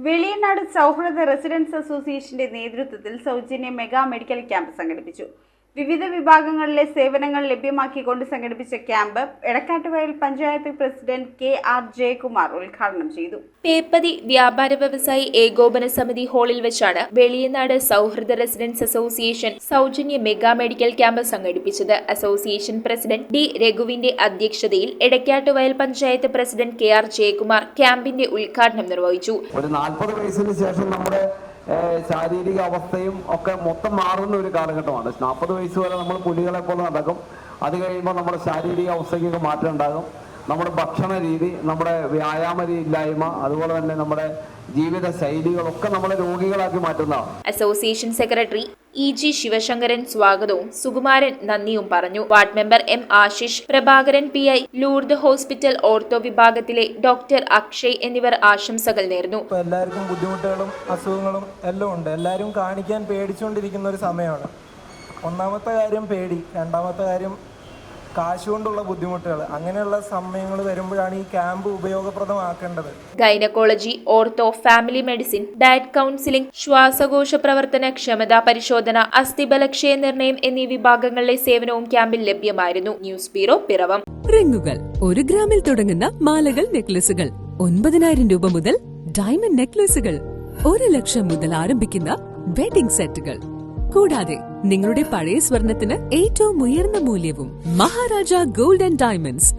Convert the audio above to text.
വെളിയനാട് സൗഹൃദ റെസിഡൻസ് അസോസിയേഷന്റെ നേതൃത്വത്തിൽ സൗജന്യ മെഗാ മെഡിക്കൽ ക്യാമ്പ് സംഘടിപ്പിച്ചു. വിവിധ വിഭാഗങ്ങളിലെ സേവനങ്ങൾ ലഭ്യമാക്കിക്കൊണ്ട് സംഘടിപ്പിച്ച camp Edakkattuvayal panchayat president KR Jayakumar ഉദ്ഘാടനം ചെയ്തു. പേപ്പതി വ്യാപാര വ്യവസായി ഏകോപന സമിതി ഹാളിൽ വെച്ചാണ് വെളിയനാട് സൗഹൃദ റെസിഡൻസ് അസോസിയേഷൻ സൗജന്യ മെഗാ മെഡിക്കൽ ക്യാമ്പ് സംഘടിപ്പിച്ചത്. അസോസിയേഷൻ പ്രസിഡന്റ് D രഘുവിന്റെ അധ്യക്ഷതയിൽ എടക്കാട്ടുവയൽ പഞ്ചായത്ത് പ്രസിഡന്റ് KR ജയകുമാർ ക്യാമ്പിന്റെ ഉദ്ഘാടനം നിർവഹിച്ചു. ഒരു 40 വയസ്സിന് ശേഷം നമ്മുടെ ശാരീരിക അവസ്ഥയും ഒക്കെ മൊത്തം മാറുന്ന ഒരു കാലഘട്ടമാണ്. 40 വയസ്സ് വരെ നമ്മൾ പുലികളെ പോലെ നടക്കും. അത് കഴിയുമ്പോൾ നമ്മുടെ ശാരീരിക അവസ്ഥയ്ക്കൊക്കെ മാറ്റം ഉണ്ടാകും. നമ്മുടെ ഭക്ഷണ രീതി, നമ്മുടെ വ്യായാമ ഇല്ലായ്മ, അതുപോലെ തന്നെ നമ്മുടെ ജീവിത ശൈലികളൊക്കെ നമ്മളെ രോഗികളാക്കി മാറ്റുന്നതാണ്. അസോസിയേഷൻ സെക്രട്ടറി EG ശിവശങ്കരൻ സ്വാഗതവും സുകുമാരൻ നന്ദിയും പറഞ്ഞു. Ward member M Ashish, Prabhakaran PI, Lourdes hospital ortho വിഭാഗത്തിലെ ഡോക്ടർ അക്ഷയ് എന്നിവർ ആശംസകൾ നേർന്നു. എല്ലാവർക്കും ബുദ്ധിമുട്ടുകളും അസുഖങ്ങളും എല്ലാം ഉണ്ട്. എല്ലാവരും കാണിക്കാൻ പേടിച്ചുകൊണ്ടിരിക്കുന്ന ഒരു സമയമാണ്. ഒന്നാമത്തെ കാര്യം പേടി, രണ്ടാമത്തെ കാര്യം കാശുകൊണ്ടുള്ള ബുദ്ധിമുട്ടുകൾ. അങ്ങനെയുള്ള സമയങ്ങൾ വരുമ്പോഴാണ് ഈ ക്യാമ്പ് ഉപയോഗപ്രദമാക്കേണ്ടത്. Gynaecology, ortho, family medicine, diet counselling, ശ്വാസകോശ പ്രവർത്തന ക്ഷമതാ പരിശോധന, അസ്ഥിബലക്ഷയ നിർണയം എന്നീ വിഭാഗങ്ങളിലെ സേവനവും ക്യാമ്പിൽ ലഭ്യമായിരുന്നു. News bureau, Piravom. റിങ്ങുകൾ 1 ഗ്രാമിൽ തുടങ്ങുന്ന മാലകൾ, നെക്ലസുകൾ 9,000 രൂപ മുതൽ ഡയമണ്ട് നെക്ലസുകൾ 1 ലക്ഷം മുതൽ ആരംഭിക്കുന്ന വെഡിംഗ് സെറ്റുകൾ, കൂടാതെ നിങ്ങളുടെ പഴയ സ്വർണത്തിന് ഏറ്റവും ഉയർന്ന മൂല്യവും. Maharaja gold and diamonds,